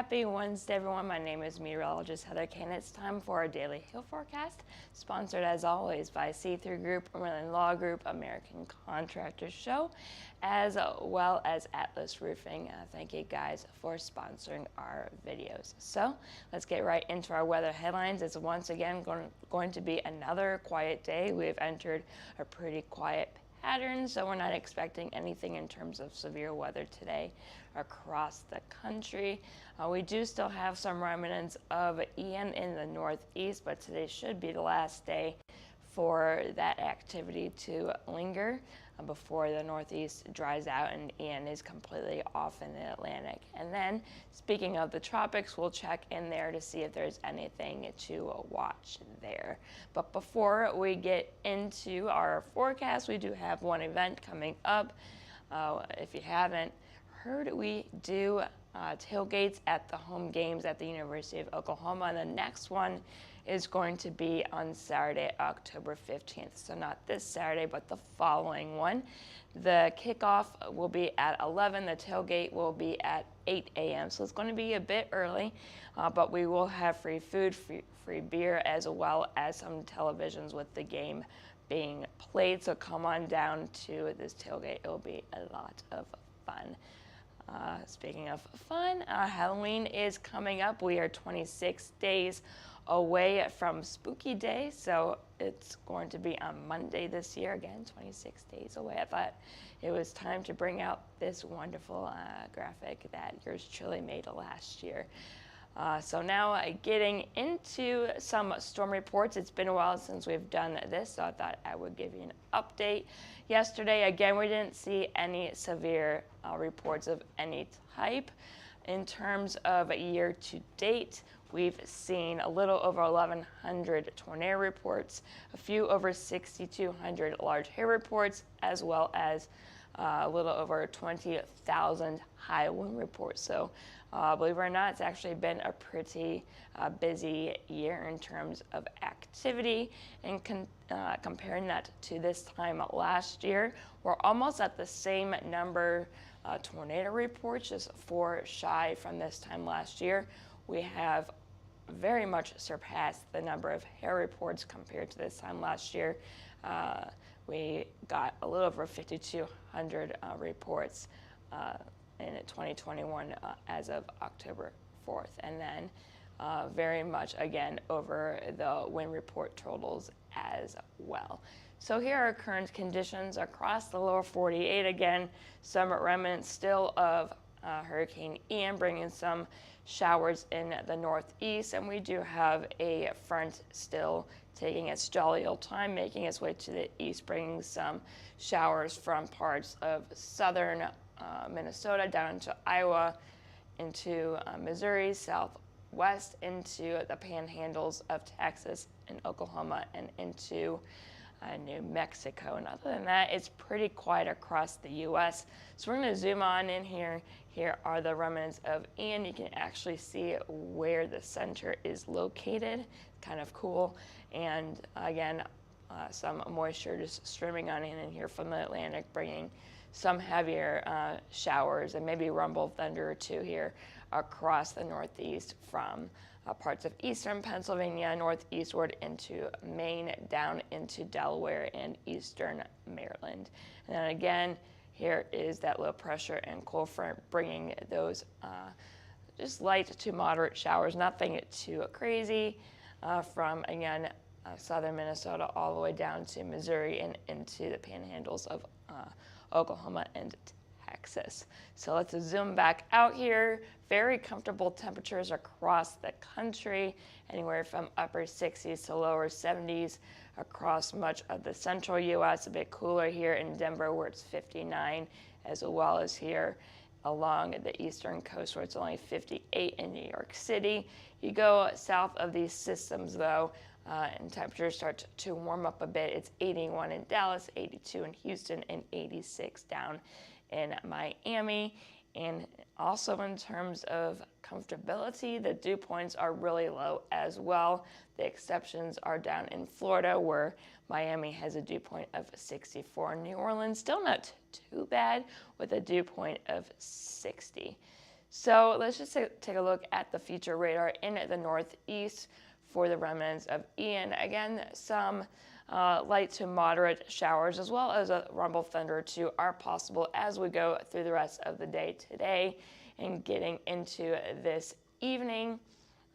Happy Wednesday, everyone. My name is meteorologist Heather Kane. It's time for our daily hail forecast, sponsored as always by See-Through Group, Maryland Law Group, American Contractors Show, as well as Atlas Roofing. Thank you guys for sponsoring our videos. So let's get right into our weather headlines. It's once again going to be another quiet day. We've entered a pretty quiet pattern, so we're not expecting anything in terms of severe weather today across the country. We do still have some remnants of Ian in the northeast, but today should be the last day for that activity to linger before the northeast dries out and Ian is completely off in the Atlantic. And then, speaking of the tropics, we'll check in there to see if there's anything to watch there. But before we get into our forecast, we do have one event coming up. If you haven't heard, we do tailgates at the home games at the University of Oklahoma, and the next one is going to be on Saturday, October 15th. So not this Saturday, but the following one. The kickoff will be at 11. The tailgate will be at 8 a.m. So it's going to be a bit early, but we will have free food, free beer, as well as some televisions with the game being played. So come on down to this tailgate. It will be a lot of fun. Speaking of fun, Halloween is coming up. We are 26 days away from Spooky Day, so it's going to be on Monday this year. Again, 26 days away. I thought it was time to bring out this wonderful graphic that yours truly made last year. So now getting into some storm reports. It's been a while since we've done this, so I thought I would give you an update. Yesterday, again, we didn't see any severe reports of any type. In terms of year to date, we've seen a little over 1,100 tornado reports, a few over 6,200 large hail reports, as well as a little over 20,000 high wind reports. So believe it or not, it's actually been a pretty busy year in terms of activity. And comparing that to this time last year, we're almost at the same number tornado reports, just 4 shy from this time last year. We have very much surpassed the number of hail reports compared to this time last year. We got a little over 5,200 reports in 2021 as of October 4th. And then very much, again, over the wind report totals as well. So here are current conditions across the lower 48. Again, some remnants still of Hurricane Ian, bringing some showers in the northeast, and we do have a front still taking its jolly old time, making its way to the east, bringing some showers from parts of southern Minnesota down into Iowa, into Missouri, southwest into the panhandles of Texas and Oklahoma, and into New Mexico. And other than that, it's pretty quiet across the U.S. So we're going to zoom on in here. Here are the remnants of Ian. You can actually see where the center is located. Kind of cool. And again, some moisture just streaming on in here from the Atlantic, bringing some heavier showers and maybe rumble thunder or two here across the northeast from parts of eastern Pennsylvania, northeastward into Maine, down into Delaware and eastern Maryland. And then again, here is that low pressure and cold front bringing those just light to moderate showers, nothing too crazy, from, again, southern Minnesota all the way down to Missouri and into the panhandles of Oklahoma and Texas. So let's zoom back out here. Very comfortable temperatures across the country, anywhere from upper 60s to lower 70s across much of the central U.S. A bit cooler here in Denver, where it's 59, as well as here along the eastern coast, where it's only 58 in New York City. You go south of these systems, though, and temperatures start to warm up a bit. It's 81 in Dallas, 82 in Houston, and 86 down in Miami. And also in terms of comfortability, the dew points are really low as well. The exceptions are down in Florida, where Miami has a dew point of 64. New Orleans, still not too bad, with a dew point of 60. So let's just take a look at the future radar in the northeast for the remnants of Ian. Again, some light to moderate showers as well as a rumble thunder or two are possible as we go through the rest of the day today and getting into this evening.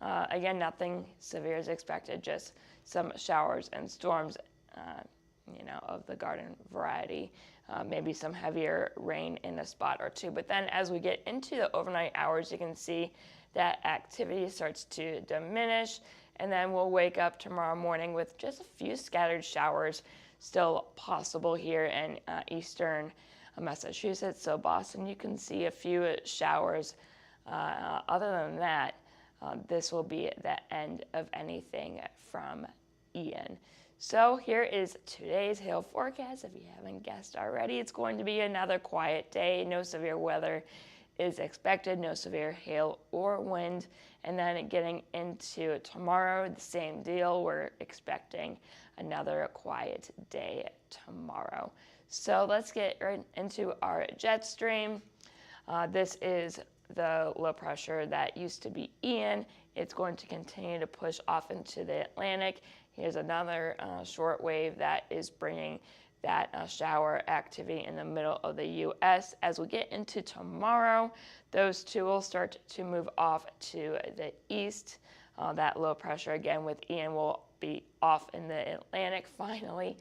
Again, nothing severe is expected, just some showers and storms, of the garden variety. Maybe some heavier rain in a spot or two. But then as we get into the overnight hours, you can see that activity starts to diminish. And then we'll wake up tomorrow morning with just a few scattered showers still possible here in eastern Massachusetts. So Boston, you can see a few showers. Other than that, this will be the end of anything from Ian. So here is today's hail forecast. If you haven't guessed already, it's going to be another quiet day. No severe weather is expected, no severe hail or wind. And then getting into tomorrow, the same deal. We're expecting another quiet day tomorrow. So let's get right into our jet stream. This is the low pressure that used to be Ian. It's going to continue to push off into the Atlantic. Here's another short wave that is bringing that shower activity in the middle of the U.S. As we get into tomorrow, those two will start to move off to the east. That low pressure, again, with Ian will be off in the Atlantic finally,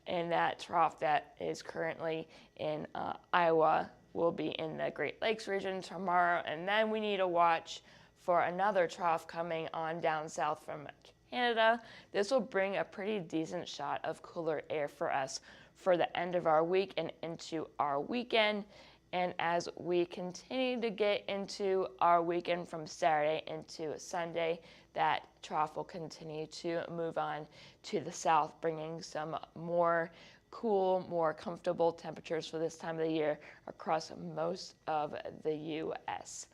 and that trough that is currently in Iowa will be in the Great Lakes region tomorrow. And then we need to watch for another trough coming on down south from Canada. This will bring a pretty decent shot of cooler air for us for the end of our week and into our weekend. And as we continue to get into our weekend from Saturday into Sunday, that trough will continue to move on to the south, bringing some more cool, more comfortable temperatures for this time of the year across most of the U.S.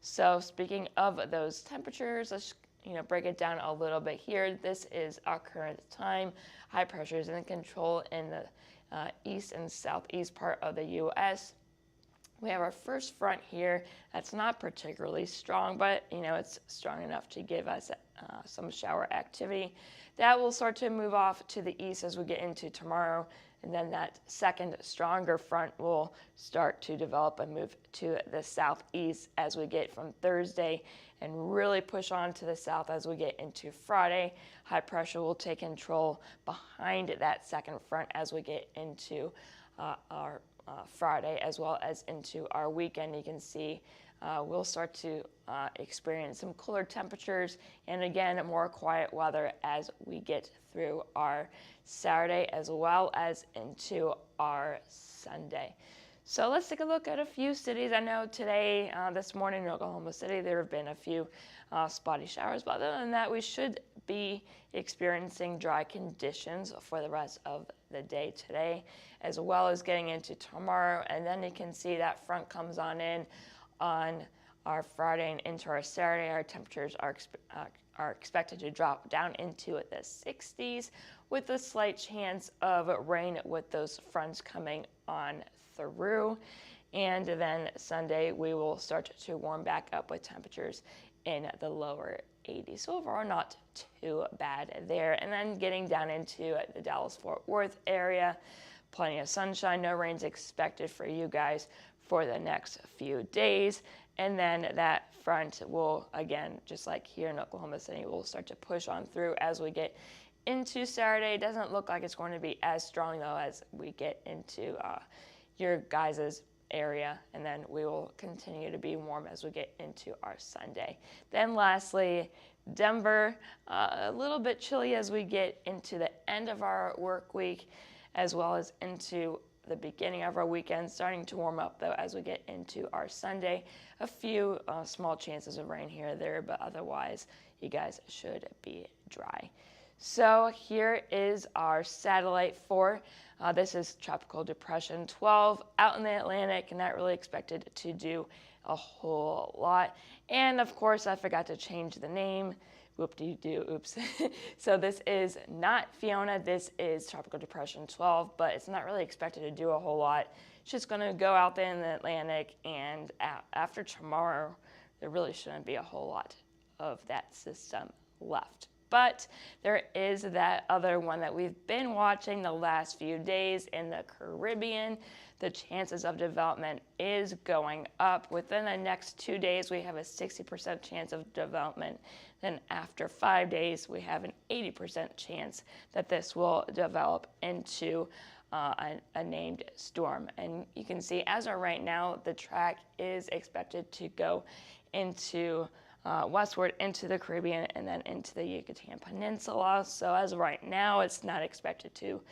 So speaking of those temperatures, let's break it down a little bit here. This is our current time. High pressure is in control in the east and southeast part of the U.S. We have our first front here that's not particularly strong, but it's strong enough to give us some shower activity. That will start to move off to the east as we get into tomorrow, and then that second stronger front will start to develop and move to the southeast as we get from Thursday and really push on to the south as we get into Friday. High pressure will take control behind that second front as we get into our Friday as well as into our weekend. You can see we'll start to experience some cooler temperatures and again more quiet weather as we get through our Saturday as well as into our Sunday. So let's take a look at a few cities. I know today, this morning in Oklahoma City, there have been a few spotty showers, but other than that, we should be experiencing dry conditions for the rest of the day today, as well as getting into tomorrow. And then you can see that front comes on in on our Friday and into our Saturday. Our temperatures are expected to drop down into the 60s with a slight chance of rain with those fronts coming on through. And then Sunday we will start to warm back up with temperatures in the lower 80s. So overall not too bad there. And then getting down into the Dallas-Fort Worth area, plenty of sunshine, no rains expected for you guys for the next few days. And then that front will, again, just like here in Oklahoma City, will start to push on through as we get into Saturday. It doesn't look like it's going to be as strong, though, as we get into your guys' area. And then we will continue to be warm as we get into our Sunday. Then lastly, Denver, a little bit chilly as we get into the end of our work week, as well as into the beginning of our weekend, starting to warm up though as we get into our Sunday. A few small chances of rain here or there, but otherwise you guys should be dry. So here is our satellite for this is Tropical Depression 12 out in the Atlantic, not really expected to do a whole lot. And of course I forgot to change the name. Whoop-de-doo, oops. So this is not Fiona, this is Tropical Depression 12, but it's not really expected to do a whole lot. It's just going to go out there in the Atlantic, and after tomorrow, there really shouldn't be a whole lot of that system left. But there is that other one that we've been watching the last few days in the Caribbean. The chances of development is going up. Within the next 2 days, we have a 60% chance of development. Then after 5 days, we have an 80% chance that this will develop into a named storm. And you can see as of right now, the track is expected to go into westward into the Caribbean and then into the Yucatan Peninsula. So as of right now, it's not expected to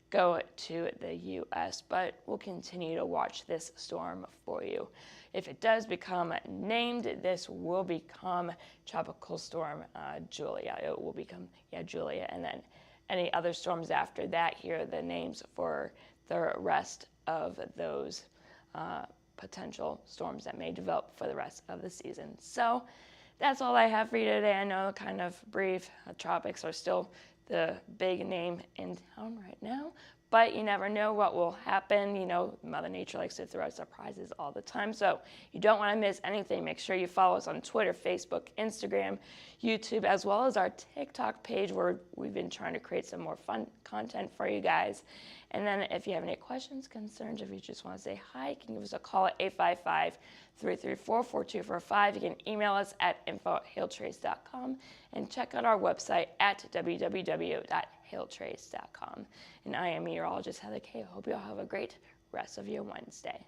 go to the U.S., but we'll continue to watch this storm for you. If it does become named, this will become Tropical Storm Julia. It will become, Julia, and then any other storms after that, here are the names for the rest of those potential storms that may develop for the rest of the season. So that's all I have for you today. I know, kind of brief. Tropics are still the big name in town right now, but you never know what will happen. You know, Mother Nature likes to throw out surprises all the time, so you don't want to miss anything. Make sure you follow us on Twitter, Facebook, Instagram, YouTube, as well as our TikTok page, where we've been trying to create some more fun content for you guys. And then if you have any questions, concerns, if you just want to say hi, you can give us a call at 855-334-4245. You can email us at info@hailtrace.com and check out our website at www.hailtrace.com. And I am meteorologist Heather Kay. I hope you all have a great rest of your Wednesday.